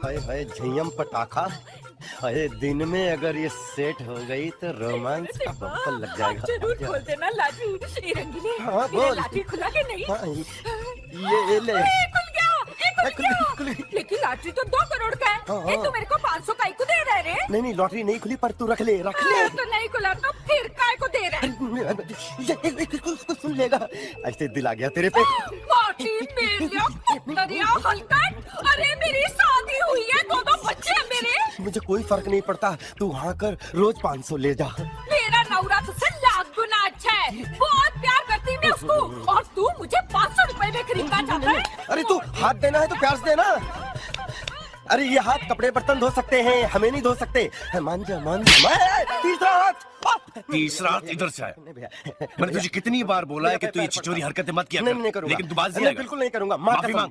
हाय हाय झयम पटाखा। अरे दिन में अगर ये सेट हो गई तो रोमांस का बम्पर लग जाएगा। जरूर खोल देना लाठी। ये रंगीले, हाँ, मेरा बोल। लाठी खुला के नहीं? हाँ, ये ले। खुल गया, खुल गया। खुल गई। लेकिन लाठी तो 2 करोड़ का है। हाँ, ये हाँ। तू मेरे को 500 का ही को दे रहा है रे? नहीं लॉटरी नहीं खुली पर तू रख ले रख ले। तो नहीं खुला तो फिर काय को दे रहा है? उसको सुन लेगा। ऐसे दिल आ गया तेरे पे। माटी मेलिया कुत्तरिया हलकट। अरे मेरी शादी हुई है, 2 बच्चे हैं मेरे। मुझे कोई फर्क नहीं पड़ता, तू वहाँ कर रोज 500 ले जा। मेरा नौरा तुझसे लाख गुना अच्छा है। बहुत प्यार करती हूँ मैं उसको, और तू मुझे 500 रुपए में खरीदना चाहता है? अरे तू हाथ देना है तो प्यार से देना। अरे ये हाथ कपड़े बर्तन धो सकते हैं, हमें नहीं धो सकते। मान जा मान जा। तीसरा हाथ। तीसरा हाथ इधर से आया। मैंने तुझे कितनी बार बोला है कि तू ये चिचोरी हरकतें मत किया कर। नहीं करूंगा। लेकिन तू बात नहीं, बिल्कुल नहीं करूंगा। माफी मांग।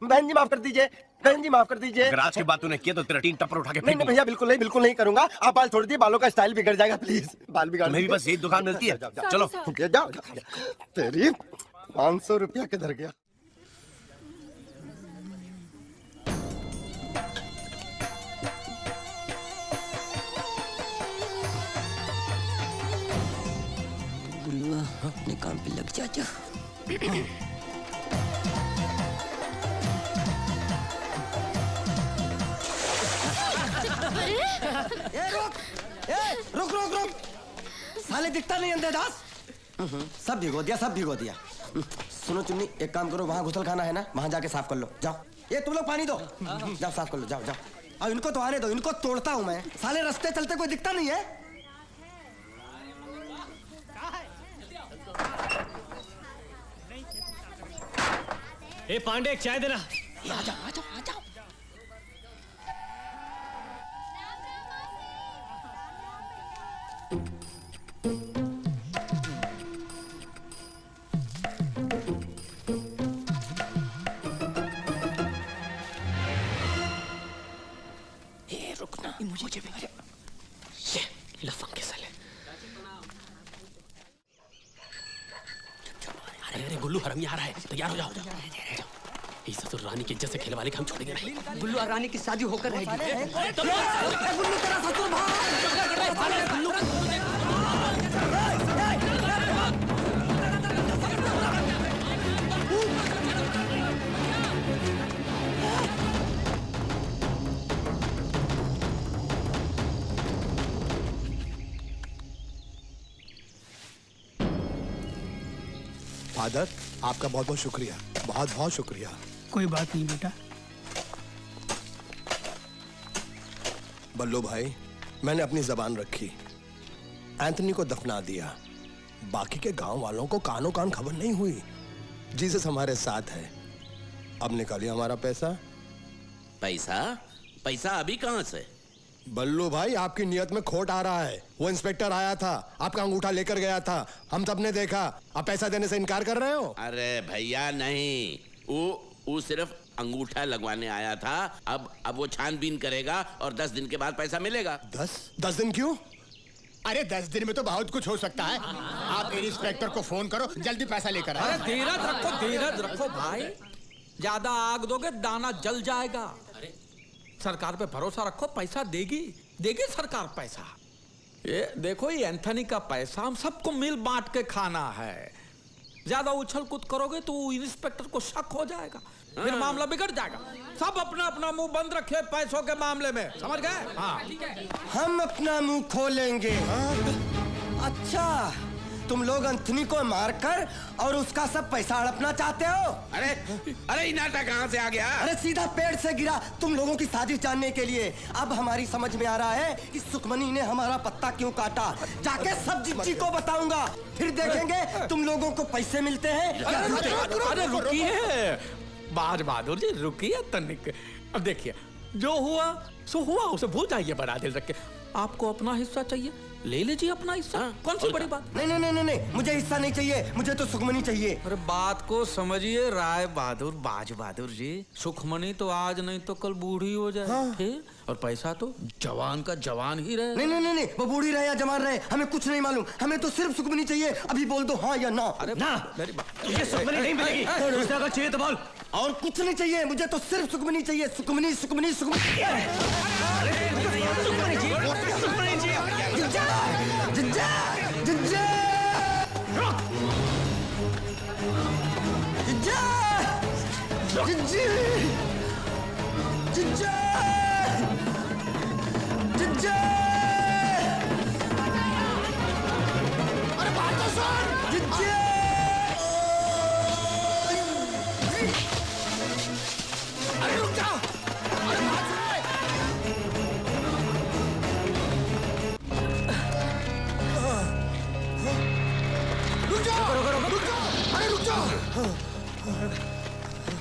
बहन जी माफ कर दीजिए, बहन जी माफ कर दीजिए। अगर आज की बात तूने किया तो तेरा 3 टप्पर उठा के नहीं फेंक भैया बिल्कुल नहीं करूंगा। आप बाल छोड़ दिए, बालों का स्टाइल बिगड़ जाएगा। प्लीज बाल बिगाड़। तुम्हें भी बस यही दुकान मिलती है। चलो जाओ। तेरी 500 रुपया किधर गया? अपने काम पे लग जा। रुक। साले दिखता नहीं अंधेदास। सब भिगो दिया। सुनो चुन्नी, एक काम करो, वहाँ घुसल खाना है ना, वहाँ जाके साफ कर लो। जाओ। ये तुम लोग पानी दो। जाओ साफ कर लो। जाओ। अब इनको तो आने दो, इनको तोड़ता हूँ मैं। साले रास्ते चलते कोई दिखता नहीं है। ए पांडे, एक चाय देना। आ जाओ। रुकना, मुझे भी ये लफंग के साले। अरे गुल्लू हरामी आ रहा है, तैयार हो जाओ। इस ससुर रानी की इज्जत से खेल वाले का हम छोड़ेंगे नहीं। गुल्लू और रानी की शादी होकर रहेगी। गुल्लू तेरा ससुर फादर, आपका बहुत बहुत शुक्रिया, बहुत शुक्रिया। कोई बात नहीं बेटा। बल्लू भाई, मैंने अपनी जबान रखी, एंथनी को दफना दिया। बाकी के गांव वालों को कानों कान खबर नहीं हुई। जीसस हमारे साथ है। अब निकालिए हमारा पैसा। पैसा अभी कहां से? बल्लू भाई, आपकी नियत में खोट आ रहा है। वो इंस्पेक्टर आया था, आपका अंगूठा लेकर गया था, हम सबने देखा। आप पैसा देने से इनकार कर रहे हो? अरे भैया नहीं, वो सिर्फ अंगूठा लगवाने आया था। अब वो छानबीन करेगा और 10 दिन के बाद पैसा मिलेगा। 10 दिन क्यों? अरे 10 दिन में तो बहुत कुछ हो सकता है। आप इंस्पेक्टर को फोन करो, जल्दी पैसा लेकर आए। अरे धीरज रखो भाई, ज्यादा आग दोगे दाना जल जाएगा। सरकार पे भरोसा रखो, पैसा देगी सरकार पैसा। ये देखो, ये एंथनी का पैसा हम सबको मिल बांट के खाना है। ज्यादा उछल कूद करोगे तो इंस्पेक्टर को शक हो जाएगा, फिर मामला बिगड़ जाएगा। सब अपना अपना मुंह बंद रखे पैसों के मामले में, समझ गए? हाँ। हम अपना मुंह खोलेंगे। अच्छा, तुम लोग एंथनी को मारकर और उसका सब पैसा हड़पना चाहते हो? अरे नाटक कहां से आ गया? अरे सीधा पेड़ से गिरा तुम लोगों की साजिश जानने के लिए। अब हमारी समझ में आ रहा है कि सुखमनी ने हमारा पत्ता क्यों काटा। जाके सब जिज्जी को बताऊंगा, फिर देखेंगे तुम लोगों को पैसे मिलते हैं। अरे रुकिए बाज बहादुर जी, रुकिए तनिक। अब देखिए, जो हुआ सो हुआ, उसे भूल जाइए बड़ा दिल रख के। आपको अपना हिस्सा चाहिए, ले लीजिए अपना हिस्सा। कौन सी बड़ी बात। नहीं नहीं नहीं नहीं नहीं, मुझे हिस्सा नहीं चाहिए, मुझे तो सुखमनी चाहिए। अरे बात को समझिए राय बहादुर, बाज बहादुर जी। सुखमनी तो आज नहीं तो कल बूढ़ी हो जाए। हाँ। फिर और पैसा तो जवान का जवान ही रहे। नहीं नहीं नहीं नहीं, वो बूढ़ी रहे या जवान रहे हमें कुछ नहीं मालूम, हमें तो सिर्फ सुखमनी चाहिए। अभी बोल दो हाँ या ना। अरे ना, मेरी बात तुझे सुखमनी नहीं मिलेगी। दूसरा अगर चाहिए तो बोल। और कुछ नहीं चाहिए, मुझे तो सिर्फ सुखमनी चाहिए। सुखमनी सुखमनी सुखमनी। जिज्जा जिज्जा जिज्जा जिज्जा जिज्जी जिज्जा जिज्जा। अरे बात तो सुन। जिज्जा अरे रुक जा। अरे बात सुन। रुक जा रुक जा। अरे रुक जा।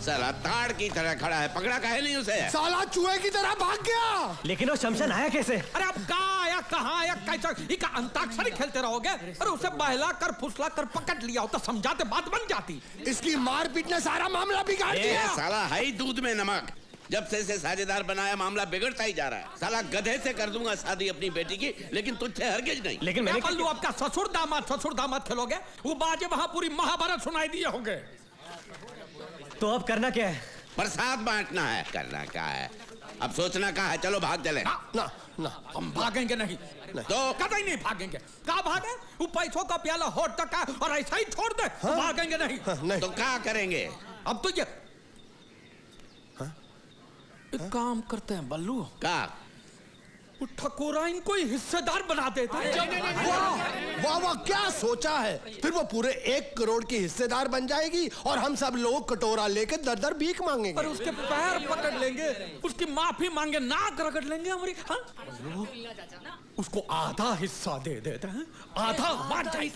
साला ताड़ की तरह खड़ा है, पकड़ा काहे नहीं उसे? साला चूहे की तरह भाग गया। लेकिन वो शमशान आया कैसे? अरे अब कहाँ आया, कहाँ आया, कैसा? इका अंताक्षरी खेलते रहोगे? अरे उसे बहला कर फुसला कर पकड़ लिया हो तो समझाते बात बन जाती। इसकी मारपीट ने सारा मामला बिगाड़ दिया। साला है ही दूध में नमक। जब से इसे साझेदार बनाया मामला बिगड़ता ही जा रहा है। साला गधे से कर दूंगा शादी अपनी बेटी की, लेकिन तुझसे हरगिज नहीं। लेकिन मैंने पल्लू आपका ससुर दामाद खेलोगे? वो बाजे वहाँ पूरी महाभारत सुनाई दिए होंगे। तो अब करना क्या है? प्रसाद बांटना है। करना क्या है? अब सोचना क्या है? चलो भाग चले। ना ना, हम भागेंगे नहीं, तो कतई नहीं भागेंगे। कहाँ भागे? वो पैसों का प्याला होठ तक है और ऐसा ही छोड़ दे। हाँ? भागेंगे नहीं। हाँ, नहीं। तो क्या करेंगे? अब तो ये एक काम करते हैं बल्लू। क्या? ठकुरा इनको हिस्सेदार बना देते हैं। वाह वाह, क्या सोचा है? फिर वो पूरे 1 करोड़ की हिस्सेदार बन जाएगी और हम सब लोग कटोरा लेके दर दर भीख मांगेंगे। और उसके पैर पकड़ लेंगे, उसकी माफी मांगे, नाक रगड़ लेंगे हमारी। हाँ? उसको आधा हिस्सा दे देते हैं, आधा बांट जाएगी।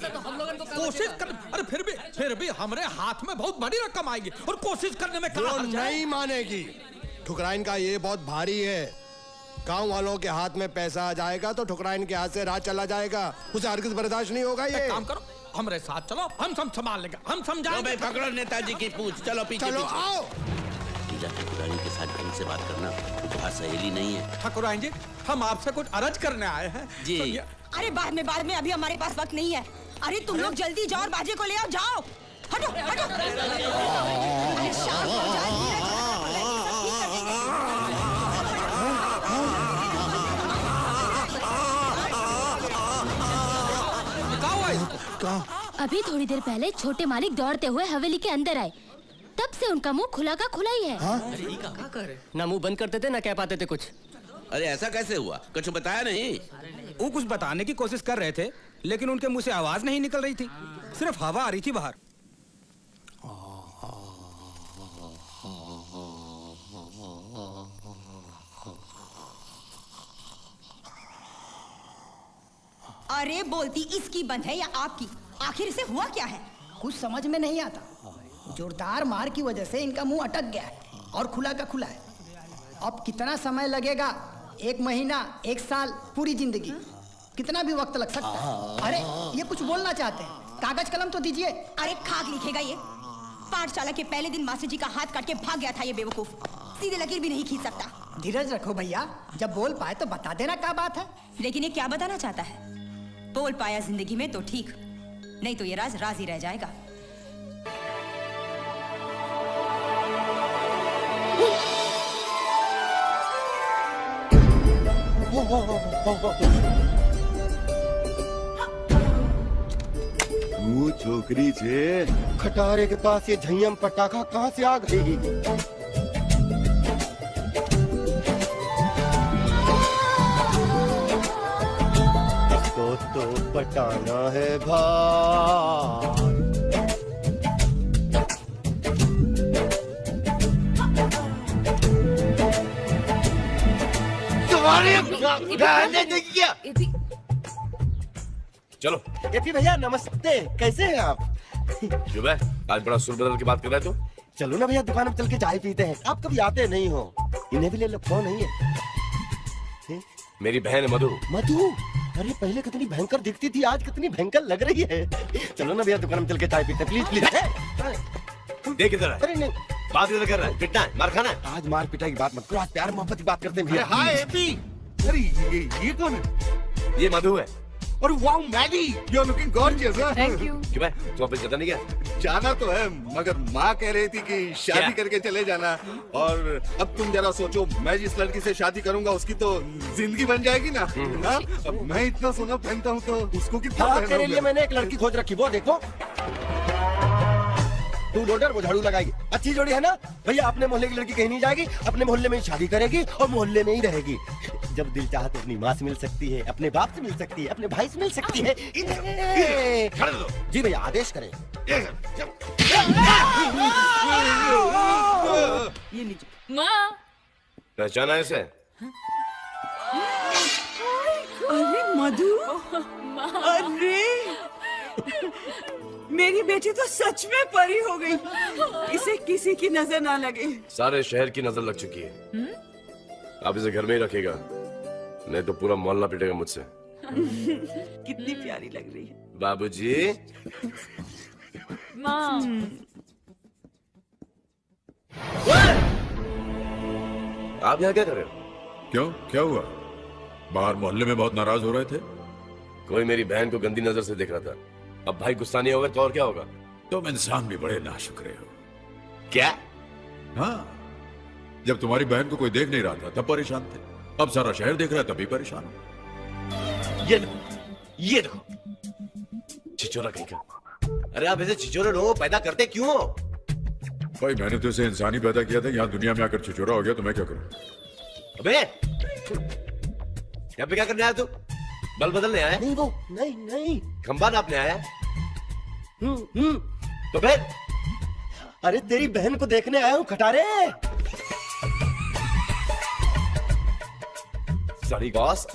कोशिश कर। अरे फिर भी हमारे हाथ में बहुत बड़ी रकम आएगी और कोशिश करने में वो नहीं मानेगी। ठुकराइन का ये बहुत भारी है। गांव वालों के हाथ में पैसा आ जाएगा तो ठुकराइन के हाथ से राज चला जाएगा। उसे हरगिज बर्दाश्त नहीं होगा। ये काम करो, हमारे साथ चलो, हम सब संभाल लेंगे, हम समझाएंगे। पकड़ो नेताजी की पूंछ। चलो पीछे चलो पीछे। आओ। टीला ठकुराइन के साथ ढंग से बात करना तुम्हारा सहेली नहीं है। ठकुराइन जी, हम आपसे कुछ अर्ज करने आए हैं। जी। अरे बाद में अभी हमारे पास वक्त नहीं है। अरे तुम लोग जल्दी जाओ और बाजे को ले आओ। जाओ, हटो हटो। अरे शाम हो जाए। अभी थोड़ी देर पहले छोटे मालिक दौड़ते हुए हवेली के अंदर आए, तब से उनका मुंह खुला का खुला ही है। हाँ? ना मुंह बंद करते थे ना कह पाते थे कुछ। अरे ऐसा कैसे हुआ? कुछ बताया नहीं? वो कुछ बताने की कोशिश कर रहे थे, लेकिन उनके मुंह से आवाज नहीं निकल रही थी, सिर्फ हवा आ रही थी बाहर। अरे बोलती इसकी बंद है या आपकी? आखिर इसे हुआ क्या है? कुछ समझ में नहीं आता। जोरदार मार की वजह से इनका मुंह अटक गया है और खुला का खुला है। अब कितना समय लगेगा? 1 महीना, 1 साल, पूरी जिंदगी, कितना भी वक्त लग सकता है। अरे ये कुछ बोलना चाहते हैं, कागज कलम तो दीजिए। अरे खाक लिखेगा ये? पाठशाला के पहले दिन मास्टर जी का हाथ काट के भाग गया था ये बेवकूफ। सीधे लकीर भी नहीं खींच सकता। धीरज रखो भैया, जब बोल पाए तो बता देना क्या बात है। लेकिन ये क्या बताना चाहता है? बोल पाया जिंदगी में तो ठीक, नहीं तो ये राज राज ही रह जाएगा। वो छोकरी छे खटारे के पास ये झय्यम पटाखा कहाँ से आ गई? इसको तो पटाना है भाई। चलो एपी भैया नमस्ते, कैसे हैं आप? शुभ है, आज बड़ा सुर बदल की बात कर रहे हो। चलो ना भैया दुकान में चल के चाय पीते हैं। आप कभी आते नहीं हो। इन्हें भी ले लो, फोन नहीं है। मेरी बहन है मधु। मधु? अरे पहले कितनी भयंकर दिखती थी, आज कितनी भयंकर लग रही है। चलो ना भैया दुकान में चल के चाय पीते, प्लीज प्लीज। देख इधर है। अरे नहीं, बात इधर कर रहा है, पिटना है, मार खाना है। आज मार पिटाई की बात मत करो, आज प्यार मोहब्बत की बात करते हैं भैया। Hi AP. अरे ये कौन है? ये मधु है। और wow Maddy, you are looking gorgeous. Thank you. क्यों भाई, तू ऑफिस जाता नहीं क्या? जाना तो है, मगर माँ कह रही थी कि शादी क्या? करके चले जाना। और अब तुम जरा सोचो, मैं जिस लड़की से शादी करूंगा उसकी तो जिंदगी बन जाएगी ना। हाँ? अब मैं इतना सोना पहनता हूँ तो उसको कितना हाँ, पहनोगे? तेरे लिए मैंने एक लड़की खोज रखी, वो देखो। तू लोडर, वो झाड़ू लगाएगी। अच्छी जोड़ी है ना भैया। अपने मोहल्ले की लड़की कहीं नहीं जाएगी, अपने मोहल्ले में ही शादी करेगी और मोहल्ले में ही रहेगी। जब दिल चाहे तो अपनी माँ से मिल सकती है, अपने बाप से मिल सकती है, अपने भाई से मिल सकती है। जी भैया, आदेश करें। ये लीजिए। माँ। पहचाना है इसे? अरे मधु, अरे मेरी बेटी तो सच में परी हो गई। इसे किसी की नजर ना लगे। सारे शहर की नजर लग चुकी है। आप इसे घर में ही रखेगा, नहीं तो पूरा मोहल्ला पिटेगा मुझसे। कितनी प्यारी लग रही है। बाबूजी। माँ। आप यहाँ क्या कर रहे हो? क्यों, क्या हुआ? बाहर मोहल्ले में बहुत नाराज हो रहे थे। कोई मेरी बहन को गंदी नजर से देख रहा था। अब भाई गुस्सा नहीं होगा तो और क्या होगा? तुम इंसान भी बड़े नाशुक्रे हो। क्या? हाँ, जब तुम्हारी बहन को कोई देख नहीं रहा था तब परेशान थे, अब सारा शहर देख रहा है तभी परेशान हो। ये देखो छिचोरा कहीं का। अरे आप ऐसे छिचोरे लोगों को पैदा करते क्यों हो? भाई मैंने तो इसे इंसानी पैदा किया था, यहाँ दुनिया में आकर छिचोरा हो गया तो मैं क्या करूं? अबे यहाँ पे क्या करने आया तू? बल बदलने आया? नहीं वो, नहीं नहीं। खंबा नापने आया? तो फिर? अरे तेरी बहन को देखने आया हूँ खटारे। साड़ी गॉस।